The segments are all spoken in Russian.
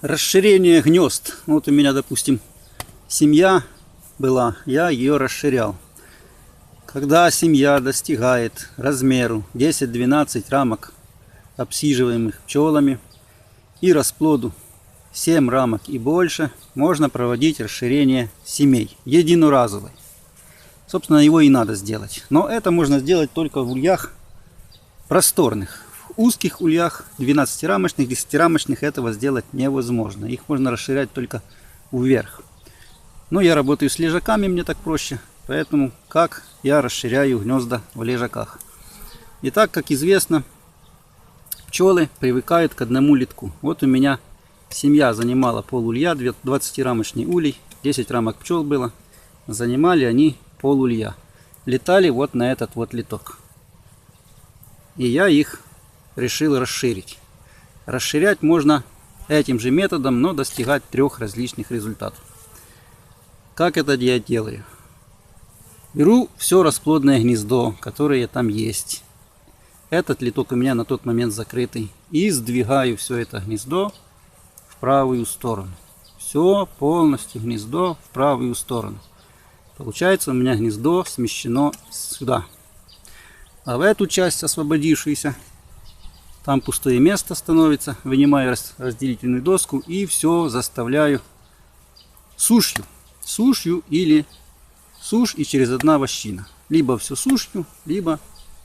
Расширение гнезд. Вот у меня, допустим, семья была, я ее расширял. Когда семья достигает размеру 10-12 рамок, обсиживаемых пчелами, и расплоду 7 рамок и больше, можно проводить расширение семей единоразовой. Собственно, его и надо сделать. Но это можно сделать только в ульях просторных. В узких ульях 12-рамочных, 10-рамочных этого сделать невозможно. Их можно расширять только вверх. Но я работаю с лежаками, мне так проще. Поэтому как я расширяю гнезда в лежаках. Итак, как известно, пчелы привыкают к одному литку. Вот у меня семья занимала пол-улья, 20-рамочный улей, 10 рамок пчел было. Занимали они пол-улья. Летали вот на этот вот литок. И я их решил расширить. Расширять можно этим же методом, но достигать 3 различных результатов. Как это я делаю? Беру все расплодное гнездо, которое там есть. Этот литок у меня на тот момент закрытый. И сдвигаю все это гнездо в правую сторону. Все полностью гнездо в правую сторону. Получается, у меня гнездо смещено сюда. А в эту часть освободившуюся, там пустое место становится, вынимаю разделительную доску и все заставляю сушью. Сушью или сушь и через одна вощина. Либо все сушью, либо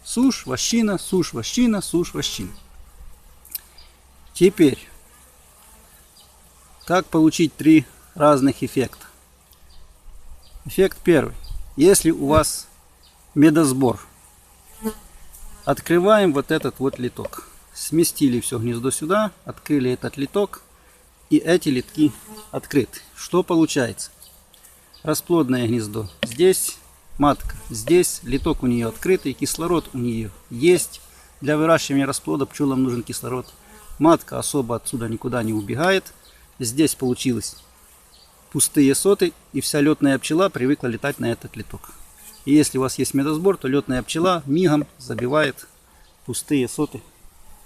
сушь, вощина, сушь, вощина, сушь, вощина. Теперь, как получить 3 разных эффекта? Эффект первый. Если у вас медосбор, открываем вот этот вот литок. Сместили все гнездо сюда, открыли этот литок, и эти литки открыты. Что получается? Расплодное гнездо здесь, матка здесь, литок у нее открытый, кислород у нее есть. Для выращивания расплода пчелам нужен кислород. Матка особо отсюда никуда не убегает. Здесь получилось пустые соты, и вся летная пчела привыкла летать на этот литок. И если у вас есть медосбор, то летная пчела мигом забивает пустые соты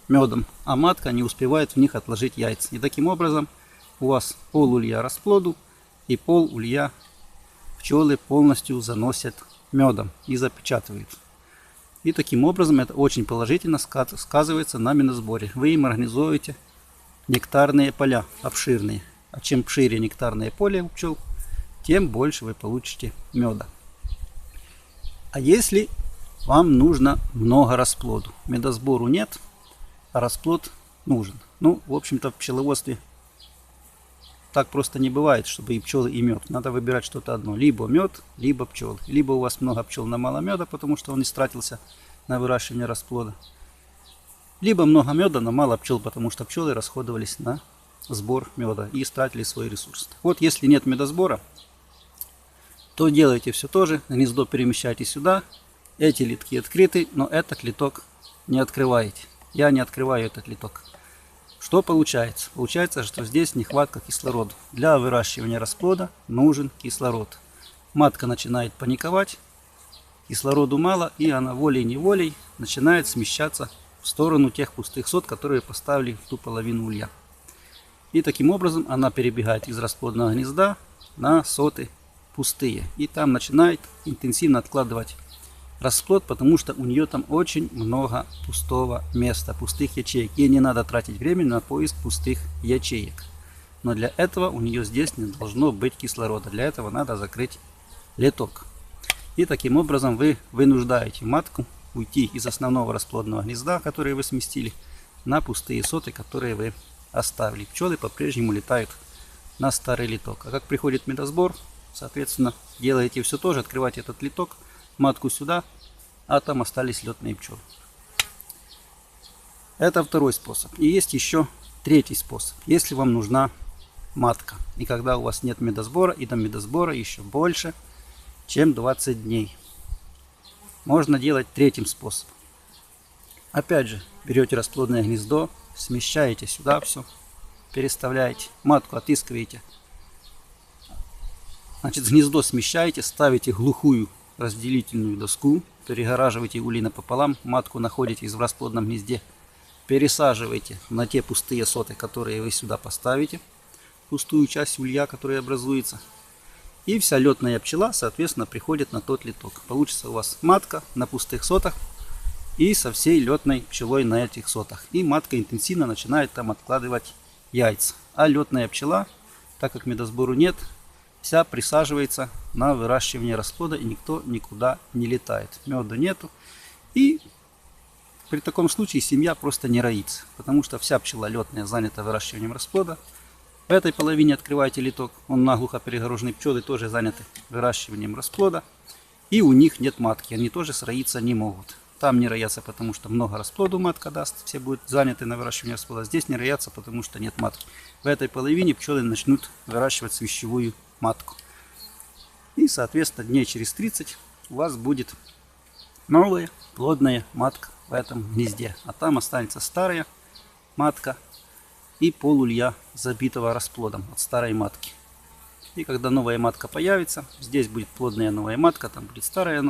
медом, а матка не успевает в них отложить яйца. И таким образом у вас пол улья расплоду и пол улья пчелы полностью заносят медом и запечатывают. И таким образом это очень положительно сказывается на медосборе. Вы им организуете нектарные поля обширные. А чем шире нектарное поле у пчел, тем больше вы получите меда. А если вам нужно много расплоду, медосбору нет, а расплод нужен. Ну, в общем-то, в пчеловодстве так просто не бывает, чтобы и пчелы, и мед. Надо выбирать что-то одно. Либо мед, либо пчелы. Либо у вас много пчел, но мало меда, потому что он истратился на выращивание расплода. Либо много меда, но мало пчел, потому что пчелы расходовались на сбор меда и истратили свой ресурс. Вот если нет медосбора, то делайте все то же. Гнездо перемещайте сюда. Эти литки открыты, но этот литок не открываете. Я не открываю этот литок. Что получается? Получается, что здесь нехватка кислорода. Для выращивания расплода нужен кислород. Матка начинает паниковать, кислороду мало, и она волей-неволей начинает смещаться в сторону тех пустых сот, которые поставили в ту половину улья. И таким образом она перебегает из расплодного гнезда на соты пустые. И там начинает интенсивно откладывать расплод, потому что у нее там очень много пустого места, пустых ячеек. Ей не надо тратить время на поиск пустых ячеек. Но для этого у нее здесь не должно быть кислорода. Для этого надо закрыть литок. И таким образом вы вынуждаете матку уйти из основного расплодного гнезда, который вы сместили, на пустые соты, которые вы оставили. Пчелы по-прежнему летают на старый литок. А как приходит медосбор, соответственно, делаете все то же, открываете этот литок, матку сюда, а там остались летные пчелы. Это второй способ. И есть еще третий способ. Если вам нужна матка, и когда у вас нет медосбора, и до медосбора еще больше, чем 20 дней, можно делать третьим способом. Опять же, берете расплодное гнездо, смещаете сюда все, переставляете, матку отыскиваете. Значит, гнездо смещаете, ставите глухую разделительную доску, перегораживаете улей напополам, матку находите в расплодном гнезде, пересаживаете на те пустые соты, которые вы сюда поставите, пустую часть улья, которая образуется. И вся летная пчела, соответственно, приходит на тот литок. Получится у вас матка на пустых сотах и со всей летной пчелой на этих сотах. И матка интенсивно начинает там откладывать яйца. А летная пчела, так как медосбору нет, вся присаживается на выращивание расплода, и никто никуда не летает. Меда нету. И при таком случае семья просто не роится, потому что вся пчела летная занята выращиванием расплода. В этой половине открываете литок, он наглухо перегороженный, пчелы тоже заняты выращиванием расплода. И у них нет матки, они тоже сроиться не могут. Там не роятся, потому что много расплоду матка даст, все будут заняты на выращивании расплода. Здесь не роятся, потому что нет матки. В этой половине пчелы начнут выращивать свящевую матку. И, соответственно, дней через 30 у вас будет новая плодная матка в этом гнезде. А там останется старая матка и полулья, забитого расплодом от старой матки. И когда новая матка появится, здесь будет плодная новая матка, там будет старая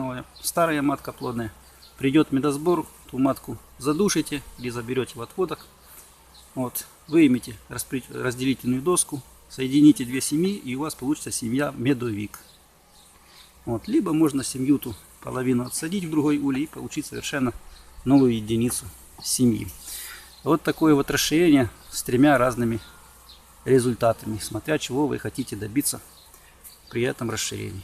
матка плодная. Придет медосбор, ту матку задушите или заберете в отводок. Вот, выймите разделительную доску, соедините две семьи, и у вас получится семья медовик. Вот, либо можно семью ту половину отсадить в другой улей и получить совершенно новую единицу семьи. Вот такое вот расширение с 3 разными результатами, смотря чего вы хотите добиться при этом расширении.